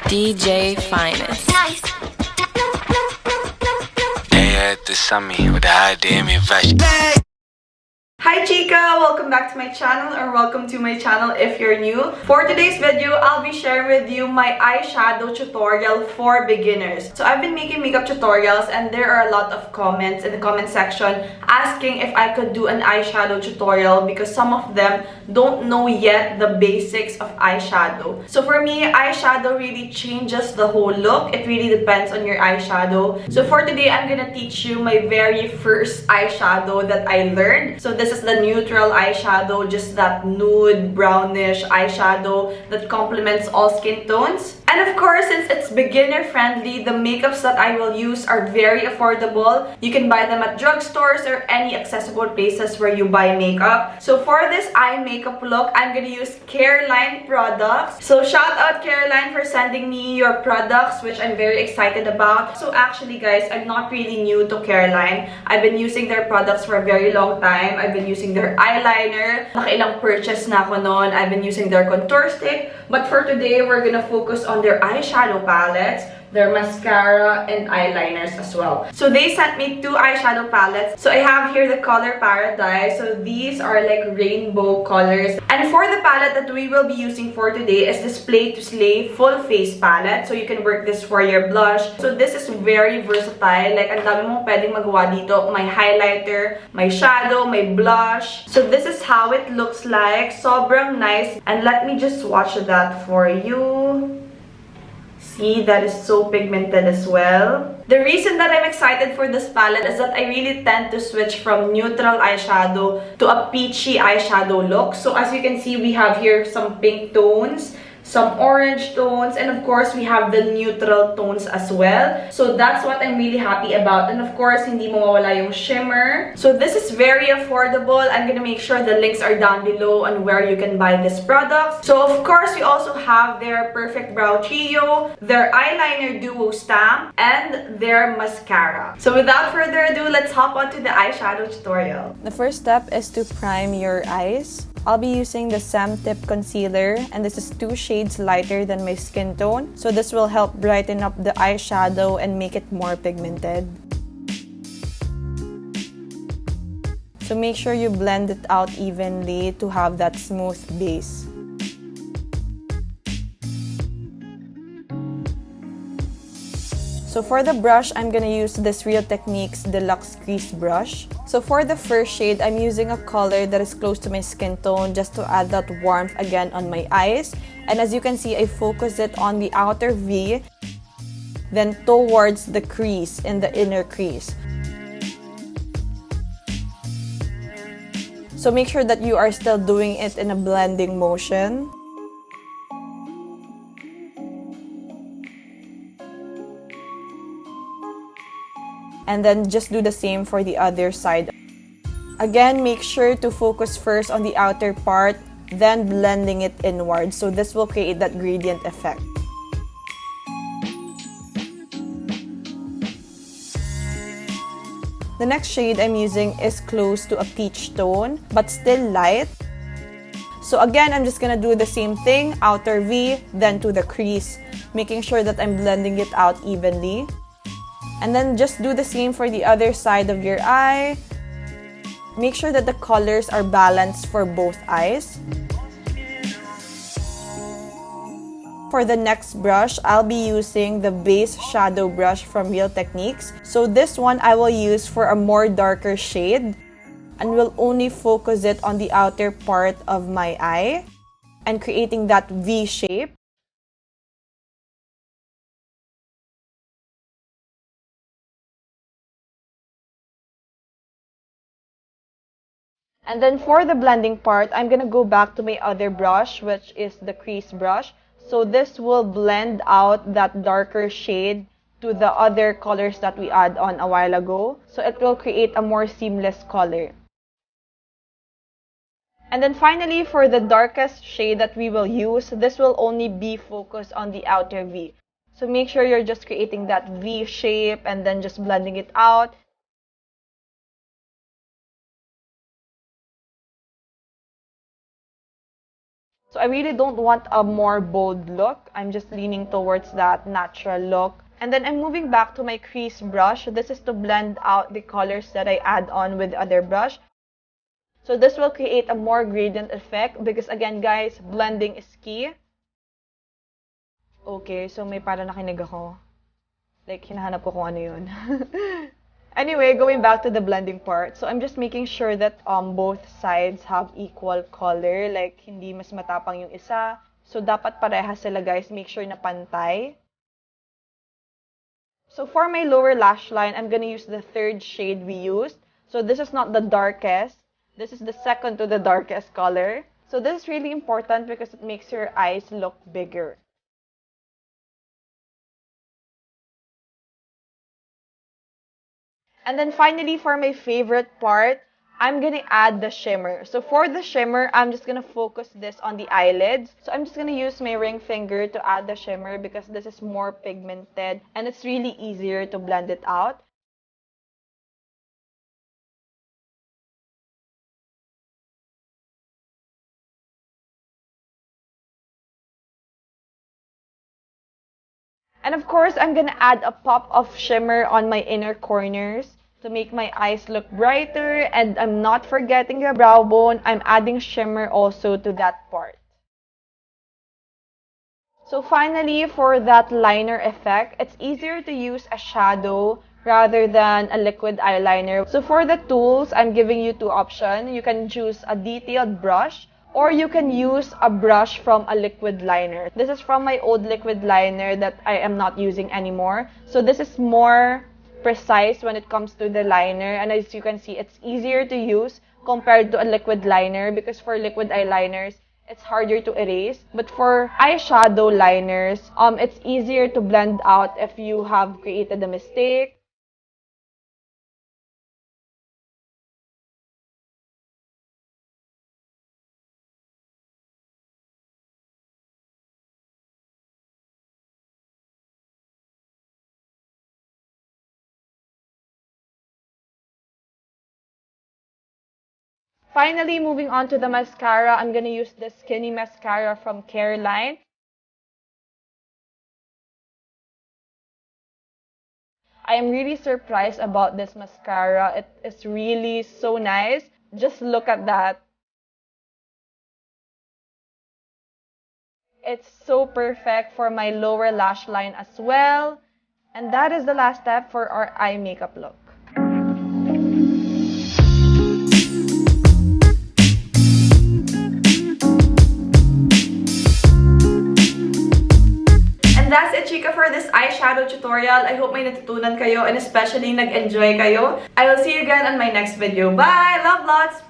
DJ Finest. They had this on me with the idea me fashion. Hi chica! Welcome back to my channel, or welcome to my channel if you're new. For today's video, I'll be sharing with you my eyeshadow tutorial for beginners. So I've been making makeup tutorials and there are a lot of comments in the comment section asking if I could do an eyeshadow tutorial because some of them don't know yet the basics of eyeshadow. So for me, eyeshadow really changes the whole look. It really depends on your eyeshadow. So for today, I'm gonna teach you my very first eyeshadow that I learned. So this is the neutral eyeshadow, just that nude brownish eyeshadow that complements all skin tones. And of course, since it's beginner friendly, the makeups that I will use are very affordable. You can buy them at drugstores or any accessible places where you buy makeup. So for this eye makeup look, I'm gonna use Careline products. So shout out Careline for sending me your products, which I'm very excited about. So actually guys, I'm not really new to Careline. I've been using their products for a very long time. I've been using their eyeliner. Nakailang purchase na ako noon. I've been using their contour stick. But for today, we're gonna focus on their eyeshadow palettes, their mascara, and eyeliners as well. So they sent me 2 eyeshadow palettes. So I have here the color Paradise. So these are like rainbow colors. And for the palette that we will be using for today is this Play to Slay full face palette. So you can work this for your blush. So this is very versatile. Like ang dami mong pwedeng magawa dito. My highlighter, my shadow, my blush. So this is how it looks like. Sobrang nice. And let me just swatch that for you. See, that is so pigmented as well. The reason that I'm excited for this palette is that I really tend to switch from neutral eyeshadow to a peachy eyeshadow look. So as you can see, we have here some pink tones, some orange tones, and of course, we have the neutral tones as well. So that's what I'm really happy about. And of course, hindi mo mawala yung shimmer. So this is very affordable. I'm gonna make sure the links are down below on where you can buy this product. So of course, we also have their Perfect Brow Trio, their Eyeliner Duo Stamp, and their mascara. So without further ado, let's hop onto the eyeshadow tutorial. The first step is to prime your eyes. I'll be using the Sam Tip Concealer, and this is 2 shades lighter than my skin tone. So this will help brighten up the eyeshadow and make it more pigmented. So make sure you blend it out evenly to have that smooth base. So for the brush, I'm gonna use this Real Techniques Deluxe Crease Brush. So for the first shade, I'm using a color that is close to my skin tone just to add that warmth again on my eyes. And as you can see, I focus it on the outer V, then towards the crease in the inner crease. So make sure that you are still doing it in a blending motion. And then just do the same for the other side. Again, make sure to focus first on the outer part, then blending it inward. So this will create that gradient effect. The next shade I'm using is close to a peach tone, but still light. So again, I'm just gonna do the same thing, outer V, then to the crease, making sure that I'm blending it out evenly. And then just do the same for the other side of your eye. Make sure that the colors are balanced for both eyes. For the next brush, I'll be using the base shadow brush from Real Techniques. So this one I will use for a more darker shade and will only focus it on the outer part of my eye and creating that V shape. And then for the blending part, I'm gonna go back to my other brush, which is the crease brush. So this will blend out that darker shade to the other colors that we add on a while ago. So it will create a more seamless color. And then finally, for the darkest shade that we will use, this will only be focused on the outer V. So make sure you're just creating that V shape and then just blending it out. So I really don't want a more bold look. I'm just leaning towards that natural look. And then I'm moving back to my crease brush. This is to blend out the colors that I add on with the other brush. So this will create a more gradient effect because again guys, blending is key. Okay, so may para nakinig ako. Like, hinahanap ko kung ano yun. Anyway, going back to the blending part. So I'm just making sure that both sides have equal color. Like, hindi mas matapang yung isa. So dapat parehas sila guys. Make sure na pantay. So for my lower lash line, I'm gonna use the third shade we used. So this is not the darkest. This is the second to the darkest color. So this is really important because it makes your eyes look bigger. And then finally, for my favorite part, I'm gonna add the shimmer. So for the shimmer, I'm just gonna focus this on the eyelids. So I'm just gonna use my ring finger to add the shimmer because this is more pigmented and it's really easier to blend it out. And of course, I'm gonna add a pop of shimmer on my inner corners to make my eyes look brighter. And I'm not forgetting the brow bone. I'm adding shimmer also to that part. So finally, for that liner effect, it's easier to use a shadow rather than a liquid eyeliner. So for the tools, I'm giving you two options. You can choose a detailed brush or you can use a brush from a liquid liner. This is from my old liquid liner that I am not using anymore. So this is more precise when it comes to the liner. And as you can see, it's easier to use compared to a liquid liner because for liquid eyeliners, it's harder to erase. But for eyeshadow liners, it's easier to blend out if you have created a mistake. Finally, moving on to the mascara, I'm going to use the Skinny Mascara from Careline. I am really surprised about this mascara. It is really so nice. Just look at that. It's so perfect for my lower lash line as well. And that is the last step for our eye makeup look. And that's it, chika, for this eyeshadow tutorial. I hope may natutunan kayo and especially nag-enjoy kayo. I will see you again on my next video. Bye! Love lots!